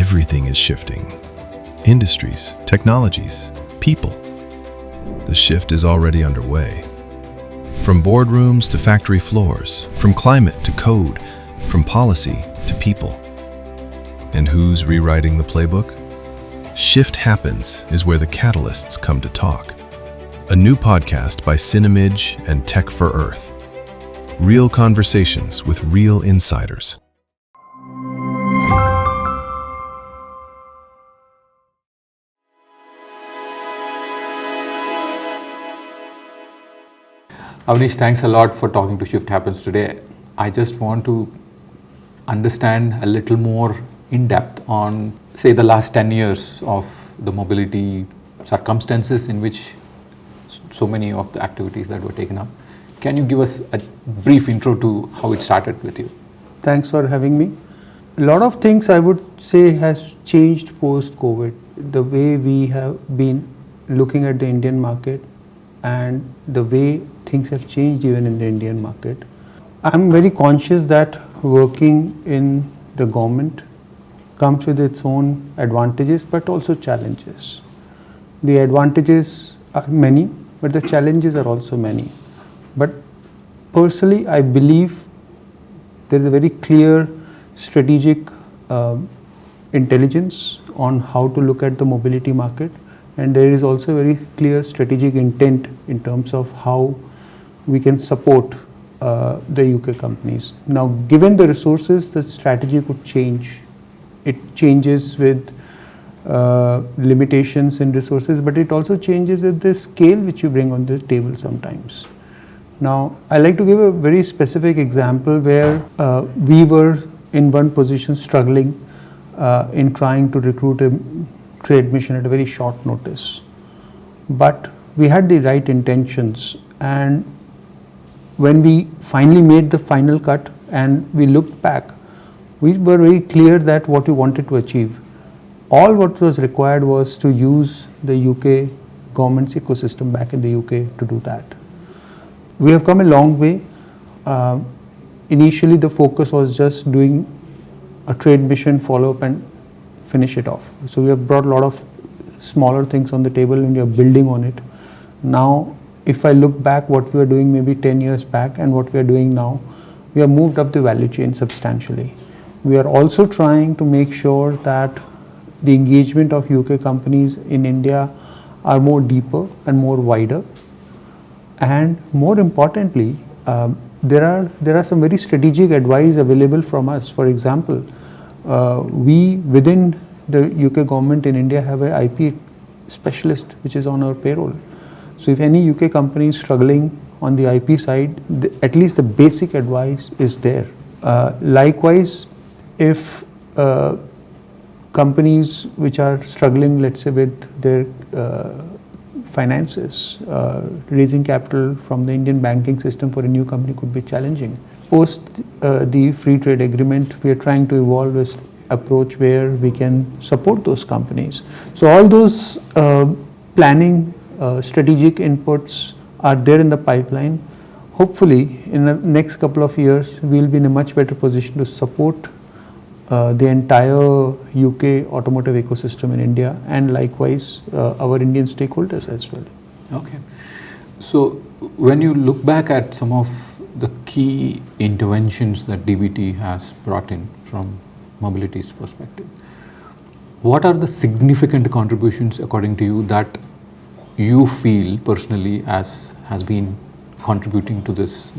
Everything is shifting. Industries, technologies, people. The shift is already underway. From boardrooms to factory floors, from climate to code, from policy to people. And who's rewriting the playbook? Shift Happens is where the catalysts come to talk. A new podcast by Cinemage and Tech for Earth. Real conversations with real insiders. Avnish, thanks a lot for talking to Shift Happens today. I just want to understand a little more in depth on, say, the last 10 years of the mobility circumstances in which so many of the activities that were taken up. Can you give us a brief intro to how it started with you? Thanks for having me. A lot of things I would say has changed post-COVID. The way we have been looking at the Indian market and the way things have changed even in the Indian market. I'm very conscious that working in the government comes with its own advantages but also challenges. The advantages are many, but the challenges are also many. But personally, I believe there is a very clear strategic intelligence on how to look at the mobility market, and there is also a very clear strategic intent in terms of how we can support the UK companies. Now, given the resources, the strategy could change. It changes with limitations in resources, but it also changes with the scale which you bring on the table sometimes. Now, I like to give a very specific example where we were in one position struggling in trying to recruit a trade mission at a very short notice. But we had the right intentions, and when we finally made the final cut and we looked back, we were very clear that what we wanted to achieve. All what was required was to use the UK government's ecosystem back in the UK to do that. We have come a long way. Initially, the focus was just doing a trade mission follow-up and finish it off. So we have brought a lot of smaller things on the table and we are building on it. Now, if I look back what we were doing maybe 10 years back and what we are doing now, we have moved up the value chain substantially. We are also trying to make sure that the engagement of UK companies in India are more deeper and more wider. And more importantly, there are some very strategic advice available from us. For example, we within the UK government in India have an IP specialist which is on our payroll. So if any UK company is struggling on the IP side, at least the basic advice is there. Likewise, if companies which are struggling, let's say, with their finances, raising capital from the Indian banking system for a new company could be challenging. Post the free trade agreement, we are trying to evolve this approach where we can support those companies. So all those planning strategic inputs are there in the pipeline. Hopefully, in the next couple of years, we will be in a much better position to support the entire UK automotive ecosystem in India, and likewise our Indian stakeholders as well. Okay. So when you look back at some of the key interventions that DBT has brought in from mobility's perspective, what are the significant contributions according to you that you feel personally as has been contributing to this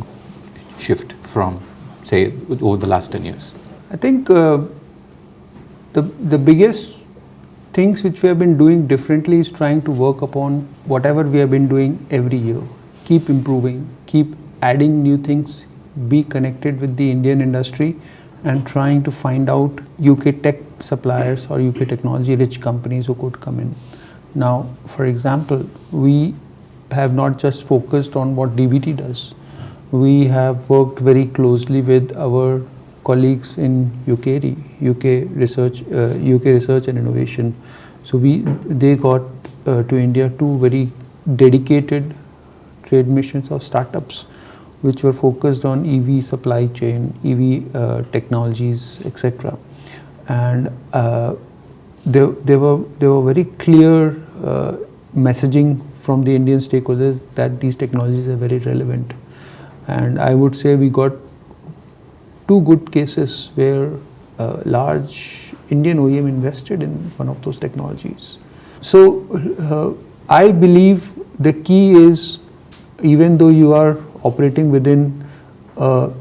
shift from, say, over the last 10 years? I think the biggest things which we have been doing differently is trying to work upon whatever we have been doing every year. Keep improving, keep adding new things, be connected with the Indian industry and trying to find out UK tech suppliers or UK technology rich companies who could come in. Now, for example, we have not just focused on what DBT does. We have worked very closely with our colleagues in UK Research and Innovation. So they got to India 2 very dedicated trade missions or startups which were focused on EV supply chain, EV technologies, etc. And there were very clear messaging from the Indian stakeholders that these technologies are very relevant. And I would say we got 2 good cases where a large Indian OEM invested in one of those technologies. So I believe the key is, even though you are operating within an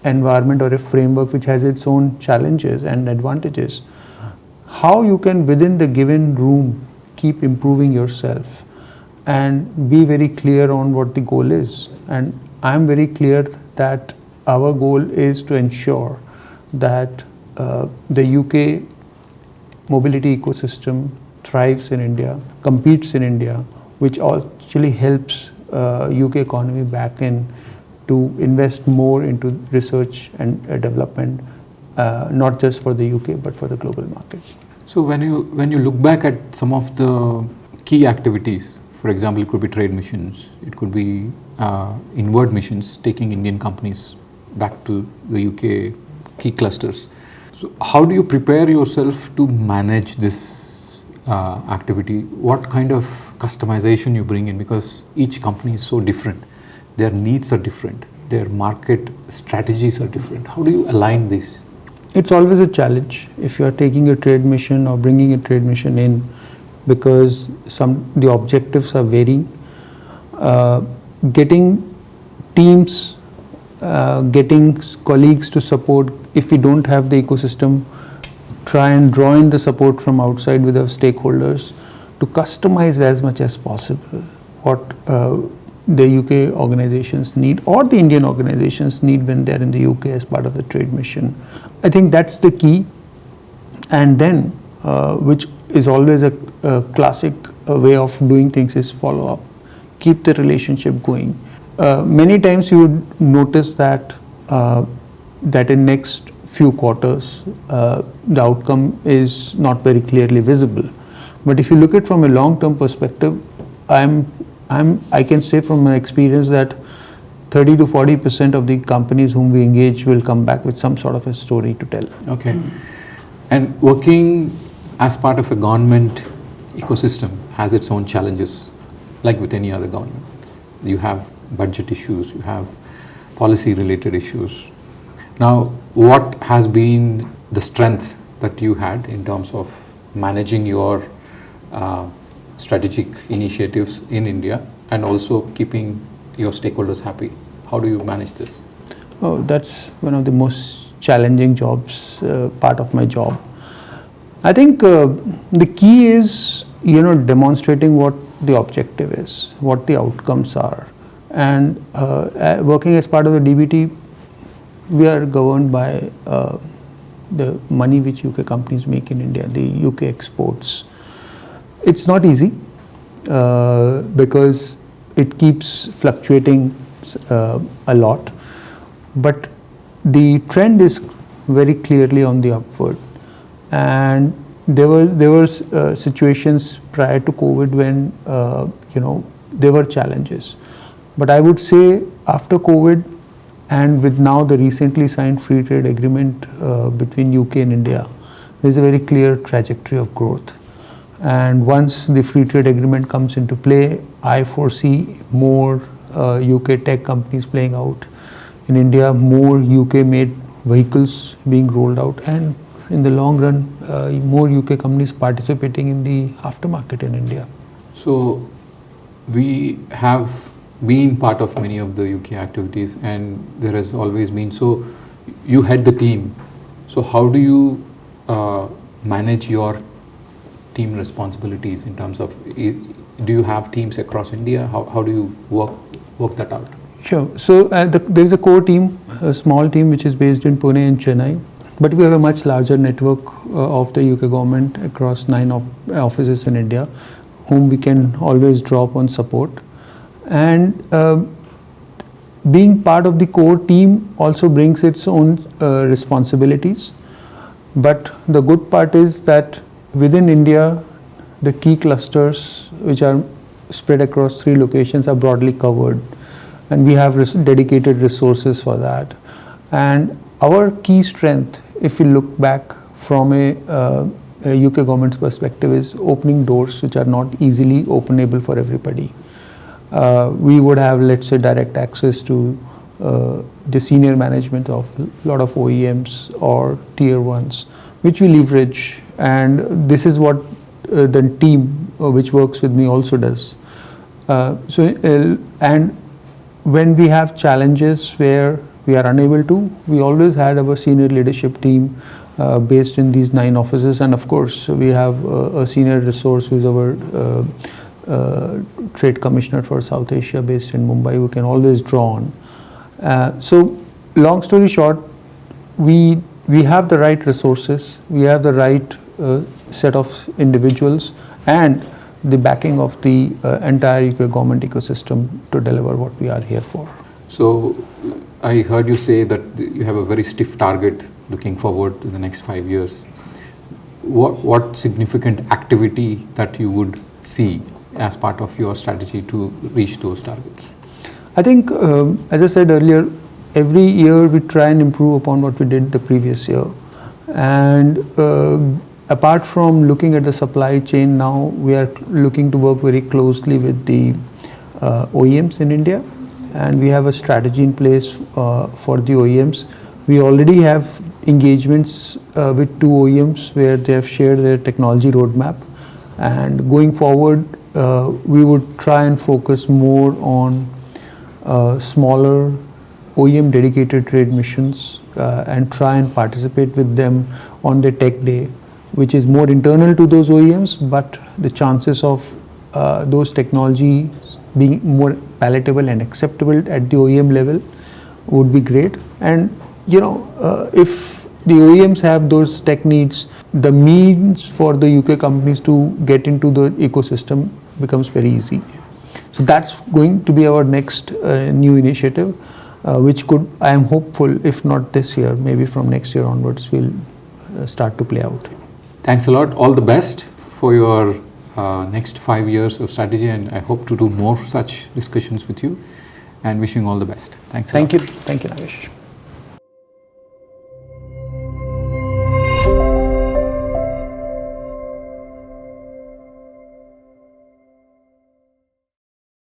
environment or a framework which has its own challenges and advantages, how you can within the given room keep improving yourself and be very clear on what the goal is. And I'm very clear that our goal is to ensure that the UK mobility ecosystem thrives in India, competes in India, which actually helps UK economy back in to invest more into research and development, not just for the UK but for the global market. So when you look back at some of the key activities, for example, it could be trade missions, it could be inward missions, taking Indian companies back to the UK key clusters. So how do you prepare yourself to manage this activity? What kind of customization you bring in? Because each company is so different. Their needs are different. Their market strategies are different. How do you align this? It's always a challenge if you are taking a trade mission or bringing a trade mission in, because the objectives are varying. Getting teams, getting colleagues to support. If we don't have the ecosystem, try and draw in the support from outside with our stakeholders to customize as much as possible what the UK organizations need or the Indian organizations need when they're in the UK as part of the trade mission. I think that's the key. And then, which is always a classic way of doing things, is follow up, keep the relationship going. Many times you would notice that in next few quarters the outcome is not very clearly visible. But if you look at from a long-term perspective, I can say from my experience that 30 to 40% of the companies whom we engage will come back with some sort of a story to tell. Okay. And working as part of a government ecosystem has its own challenges, like with any other government. You have budget issues, you have policy related issues. Now, what has been the strength that you had in terms of managing your strategic initiatives in India and also keeping your stakeholders happy? How do you manage this? Oh, that's one of the most challenging jobs, part of my job. I think the key is, demonstrating what the objective is, what the outcomes are. And working as part of the DBT, we are governed by the money which UK companies make in India, the UK exports. It's not easy because it keeps fluctuating a lot, but the trend is very clearly on the upward. And there were situations prior to COVID when there were challenges. But I would say after COVID and with now the recently signed free trade agreement between UK and India, there is a very clear trajectory of growth. And once the free trade agreement comes into play, I foresee more UK tech companies playing out in India, more UK made vehicles being rolled out, and in the long run, more UK companies participating in the aftermarket in India. So we have been part of many of the UK activities, and there has always been, so you head the team. So how do you manage your team responsibilities in terms of, do you have teams across India? How do you work that out? Sure. So there is a core team, a small team which is based in Pune and Chennai, but we have a much larger network of the UK government across 9 offices in India, whom we can always draw upon support. And being part of the core team also brings its own responsibilities. But the good part is that within India, the key clusters which are spread across 3 locations are broadly covered, and we have dedicated resources for that. And our key strength, if we look back from a UK government's perspective is opening doors which are not easily openable for everybody. We would have, let's say, direct access to the senior management of a lot of OEMs or tier ones, which we leverage, and this is what the team which works with me also does. And when we have challenges where we are unable to, we always had our senior leadership team based in these 9 offices, and of course we have a senior resource who is our trade commissioner for South Asia based in Mumbai, who can always draw on. So long story short, we have the right resources, we have the right set of individuals and the backing of the entire UK government ecosystem to deliver what we are here for. So I heard you say that you have a very stiff target looking forward to the next 5 years. What significant activity that you would see as part of your strategy to reach those targets? I think, as I said earlier, every year we try and improve upon what we did the previous year. And apart from looking at the supply chain now, we are looking to work very closely with the OEMs in India, and we have a strategy in place for the OEMs. We already have engagements with 2 OEMs where they have shared their technology roadmap, and going forward we would try and focus more on smaller OEM dedicated trade missions and try and participate with them on the tech day, which is more internal to those OEMs, but the chances of those technologies being more palatable and acceptable at the OEM level would be great. And if the OEMs have those tech needs, the means for the UK companies to get into the ecosystem becomes very easy. So that's going to be our next new initiative, which could, I am hopeful, if not this year, maybe from next year onwards, will start to play out. Thanks a lot. All the best for your next 5 years of strategy, and I hope to do more such discussions with you, and wishing all the best. Thanks a lot. Thank you. Thank you, Nagesh.